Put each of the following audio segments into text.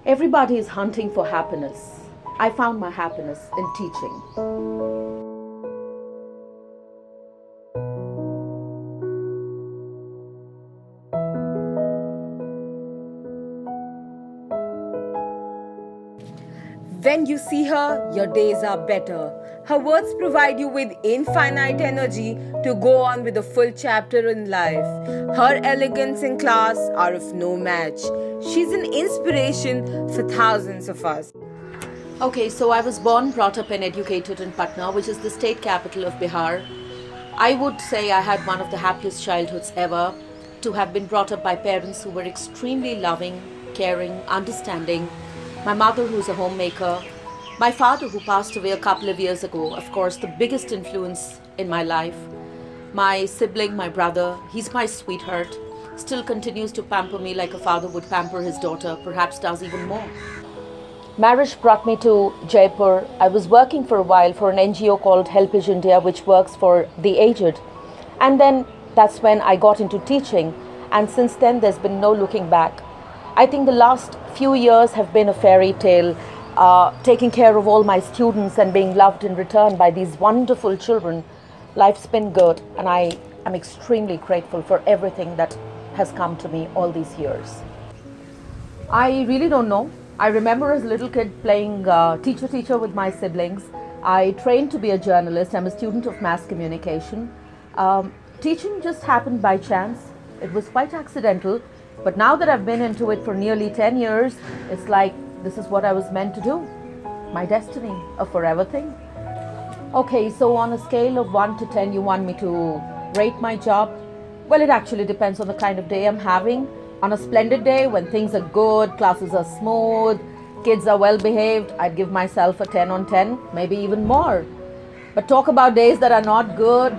Everybody is hunting for happiness. I found my happiness in teaching. When you see her, your days are better. Her words provide you with infinite energy to go on with a full chapter in life. Her elegance in class are of no match. She's an inspiration for thousands of us. Okay, so I was born, brought up and educated in Patna, which is the state capital of Bihar. I would say I had one of the happiest childhoods ever, to have been brought up by parents who were extremely loving, caring, understanding. My mother, who's a homemaker. My father, who passed away a couple of years ago, of course, the biggest influence in my life. My sibling, my brother, he's my sweetheart, still continues to pamper me like a father would pamper his daughter, perhaps does even more. Marriage brought me to Jaipur. I was working for a while for an NGO called Helpage India, which works for the aged. And then that's when I got into teaching. And since then, there's been no looking back. I think the last few years have been a fairy tale, taking care of all my students and being loved in return by these wonderful children. Life's been good, and I am extremely grateful for everything that has come to me all these years. I really don't know. I remember as a little kid playing teacher with my siblings. I trained to be a journalist. I'm a student of mass communication. Teaching just happened by chance. It was quite accidental. But now that I've been into it for nearly 10 years, it's like this is what I was meant to do. My destiny, a forever thing. Okay, so on a scale of 1 to 10, you want me to rate my job? Well, it actually depends on the kind of day I'm having. On a splendid day, when things are good, classes are smooth, kids are well behaved, I'd give myself a 10 on 10, maybe even more. But talk about days that are not good,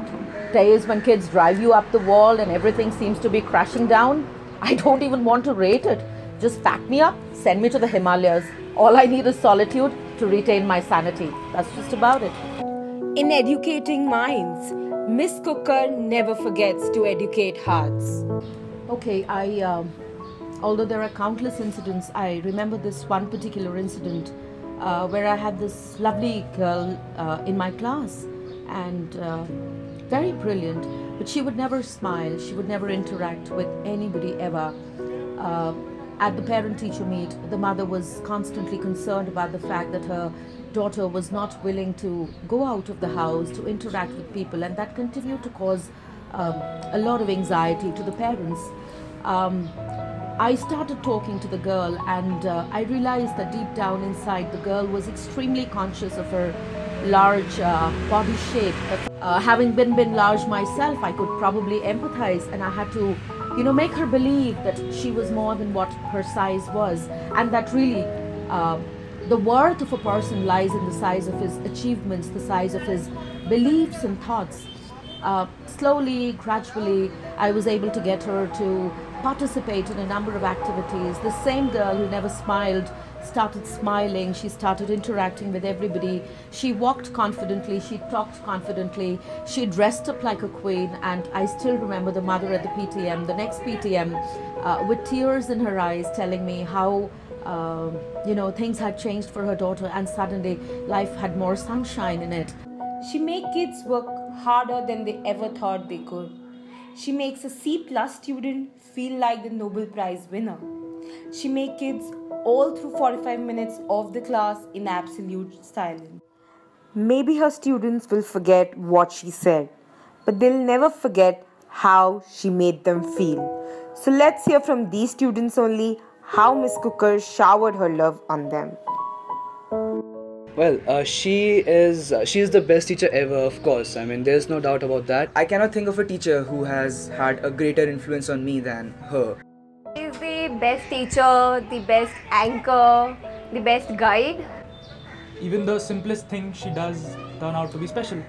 days when kids drive you up the wall and everything seems to be crashing down. I don't even want to rate it. Just pack me up, send me to the Himalayas. All I need is solitude to retain my sanity. That's just about it. In educating minds, Miss Kukar never forgets to educate hearts. Okay, although there are countless incidents, I remember this one particular incident where I had this lovely girl in my class, and very brilliant, but she would never smile, she would never interact with anybody ever. At the parent-teacher meet, the mother was constantly concerned about the fact that her daughter was not willing to go out of the house to interact with people, and that continued to cause a lot of anxiety to the parents. I started talking to the girl, and I realized that deep down inside the girl was extremely conscious of her large body shape. Having been large myself, I could probably empathize, and I had to make her believe that she was more than what her size was, and that really the worth of a person lies in the size of his achievements, the size of his beliefs and thoughts. Slowly, gradually, I was able to get her to participate in a number of activities. The same girl who never smiled started smiling, she started interacting with everybody. She walked confidently, she talked confidently, she dressed up like a queen, and I still remember the mother at the PTM, the next PTM, with tears in her eyes telling me how things had changed for her daughter, and suddenly life had more sunshine in it. She makes kids work harder than they ever thought they could. She makes a C+ student feel like the Nobel Prize winner. She makes kids all through 45 minutes of the class in absolute silence. Maybe her students will forget what she said, but they'll never forget how she made them feel. So let's hear from these students only how Miss Kukar showered her love on them. Well, she is the best teacher ever, of course. I mean, there's no doubt about that. I cannot think of a teacher who has had a greater influence on me than her. She is the best teacher, the best anchor, the best guide. Even the simplest thing she does turn out to be special.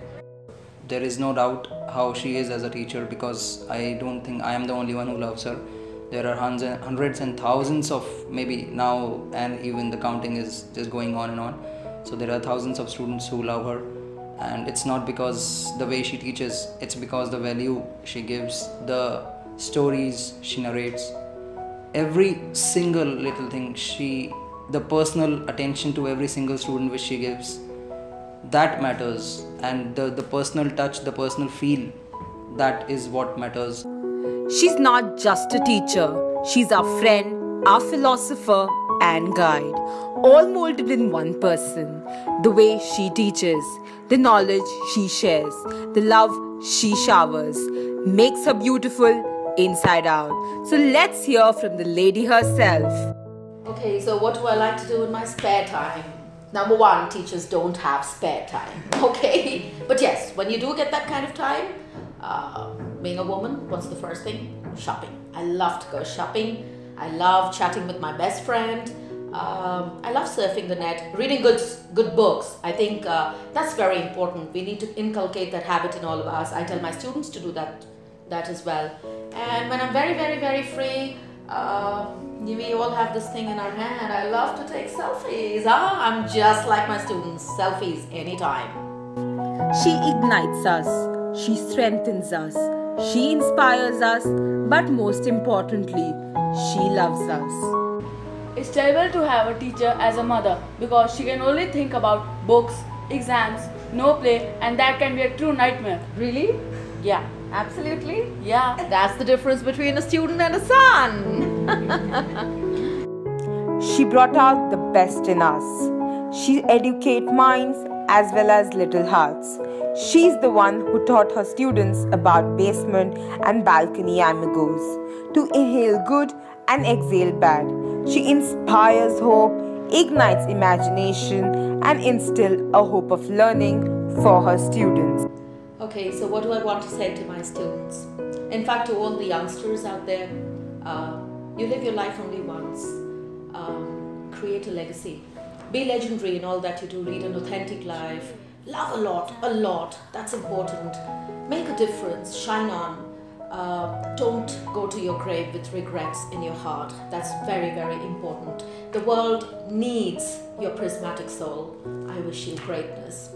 There is no doubt how she is as a teacher, because I don't think I am the only one who loves her. There are hundreds and thousands of, maybe now, and even the counting is just going on and on. So there are thousands of students who love her, and it's not because the way she teaches, it's because the value she gives, the stories she narrates, every single little thing she the personal attention to every single student which she gives, that matters. And the personal touch, the personal feel, that is what matters. She's not just a teacher, she's our friend, our philosopher, and guide, all molded in one person. The way she teaches, the knowledge she shares, the love she showers, makes her beautiful inside out. So let's hear from the lady herself. Okay, so what do I like to do in my spare time? Number one, teachers don't have spare time, okay? But yes, when you do get that kind of time, being a woman, what's the first thing? Shopping. I love to go shopping. I love chatting with my best friend. I love surfing the net, reading good books. I think that's very important. We need to inculcate that habit in all of us. I tell my students to do that as well. And when I'm very, very, very free, we all have this thing in our hand. I love to take selfies. I'm just like my students. Selfies anytime. She ignites us, she strengthens us, she inspires us, but most importantly, she loves us. It's terrible to have a teacher as a mother because she can only think about books, exams, no play, and that can be a true nightmare. Really? Yeah. Absolutely? Yeah. That's the difference between a student and a son. She brought out the best in us. She educates minds as well as little hearts. She's the one who taught her students about basement and balcony amigos, to inhale good and exhale bad. She inspires hope, ignites imagination, and instills a hope of learning for her students. Okay, so what do I want to say to my students? In fact, to all the youngsters out there, you live your life only once. Create a legacy. Be legendary in all that you do. Lead an authentic life. Love a lot. That's important. Make a difference. Shine on. Don't go to your grave with regrets in your heart. That's very, very important. The world needs your prismatic soul. I wish you greatness.